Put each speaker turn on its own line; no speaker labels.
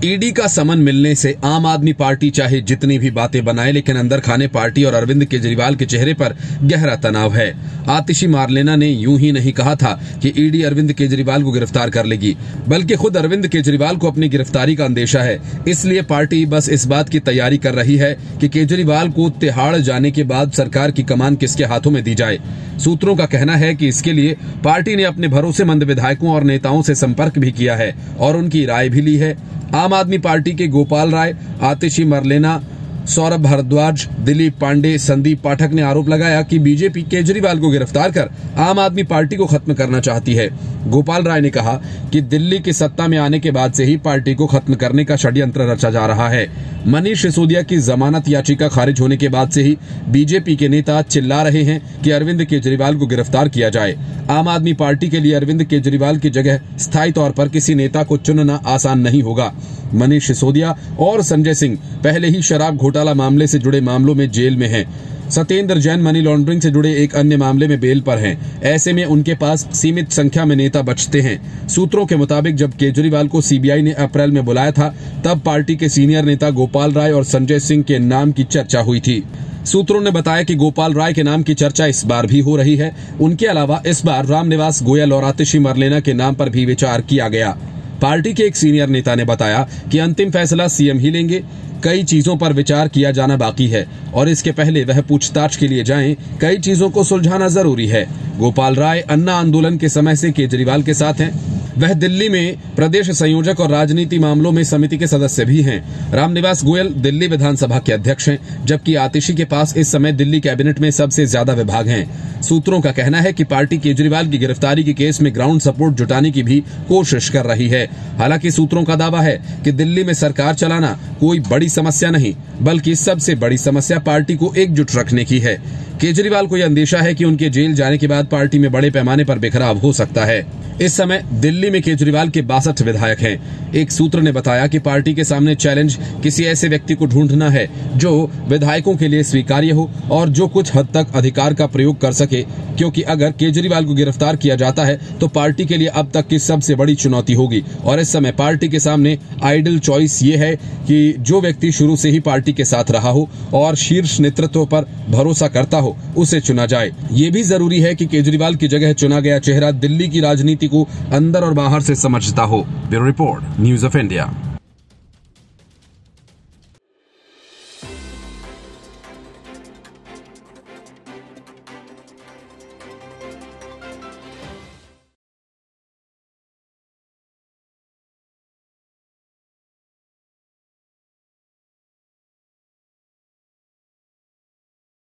ED का समन मिलने से आम आदमी पार्टी चाहे जितनी भी बातें बनाए, लेकिन अंदर खाने पार्टी और अरविंद केजरीवाल के चेहरे पर गहरा तनाव है। आतिशी मारलेना ने यूं ही नहीं कहा था कि ईडी अरविंद केजरीवाल को गिरफ्तार कर लेगी, बल्कि खुद अरविंद केजरीवाल को अपनी गिरफ्तारी का अंदेशा है। इसलिए पार्टी बस इस बात की तैयारी कर रही है कि केजरीवाल को तिहाड़ जाने के बाद सरकार की कमान किसके हाथों में दी जाए। सूत्रों का कहना है कि इसके लिए पार्टी ने अपने भरोसेमंद विधायकों और नेताओं से संपर्क भी किया है और उनकी राय भी ली है। आम आदमी पार्टी के गोपाल राय, आतिशी मरलेना, सौरभ भारद्वाज, दिलीप पांडे, संदीप पाठक ने आरोप लगाया कि बीजेपी केजरीवाल को गिरफ्तार कर आम आदमी पार्टी को खत्म करना चाहती है। गोपाल राय ने कहा कि दिल्ली की सत्ता में आने के बाद से ही पार्टी को खत्म करने का षड्यंत्र रचा जा रहा है। मनीष सिसोदिया की जमानत याचिका खारिज होने के बाद से ही बीजेपी के नेता चिल्ला रहे हैं कि अरविंद केजरीवाल को गिरफ्तार किया जाए। आम आदमी पार्टी के लिए अरविंद केजरीवाल की जगह स्थायी तौर पर किसी नेता को चुनना आसान नहीं होगा। मनीष सिसोदिया और संजय सिंह पहले ही शराब घोटाला मामले से जुड़े मामलों में जेल में हैं। सत्येंद्र जैन मनी लॉन्ड्रिंग से जुड़े एक अन्य मामले में बेल पर हैं। ऐसे में उनके पास सीमित संख्या में नेता बचते हैं। सूत्रों के मुताबिक जब केजरीवाल को सीबीआई ने अप्रैल में बुलाया था, तब पार्टी के सीनियर नेता गोपाल राय और संजय सिंह के नाम की चर्चा हुई थी। सूत्रों ने बताया कि गोपाल राय के नाम की चर्चा इस बार भी हो रही है। उनके अलावा इस बार रामनिवास गोयल और आतिशी मरलेना के नाम पर भी विचार किया गया। पार्टी के एक सीनियर नेता ने बताया कि अंतिम फैसला सीएम ही लेंगे। कई चीजों पर विचार किया जाना बाकी है और इसके पहले वह पूछताछ के लिए जाएं। कई चीजों को सुलझाना जरूरी है। गोपाल राय अन्ना आंदोलन के समय से केजरीवाल के साथ हैं। वह दिल्ली में प्रदेश संयोजक और राजनीति मामलों में समिति के सदस्य भी हैं। रामनिवास गोयल दिल्ली विधानसभा के अध्यक्ष हैं, जबकि आतिशी के पास इस समय दिल्ली कैबिनेट में सबसे ज्यादा विभाग हैं। सूत्रों का कहना है कि पार्टी केजरीवाल की गिरफ्तारी के केस में ग्राउंड सपोर्ट जुटाने की भी कोशिश कर रही है। हालांकि सूत्रों का दावा है कि दिल्ली में सरकार चलाना कोई बड़ी समस्या नहीं, बल्कि सबसे बड़ी समस्या पार्टी को एकजुट रखने की है। केजरीवाल को यह अंदेशा है कि उनके जेल जाने के बाद पार्टी में बड़े पैमाने पर बिखराव हो सकता है। इस समय दिल्ली में केजरीवाल के 62 विधायक हैं। एक सूत्र ने बताया कि पार्टी के सामने चैलेंज किसी ऐसे व्यक्ति को ढूंढना है जो विधायकों के लिए स्वीकार्य हो और जो कुछ हद तक अधिकार का प्रयोग कर सके, क्योंकि अगर केजरीवाल को गिरफ्तार किया जाता है तो पार्टी के लिए अब तक की सबसे बड़ी चुनौती होगी। और इस समय पार्टी के सामने आइडियल चॉइस ये है कि जो व्यक्ति शुरू से ही पार्टी के साथ रहा हो और शीर्ष नेतृत्व पर भरोसा करता हो, उसे चुना जाए। ये भी जरूरी है कि केजरीवाल की जगह चुना गया चेहरा दिल्ली की राजनीति को अंदर और बाहर से समझता हो। Bureau report, news of India.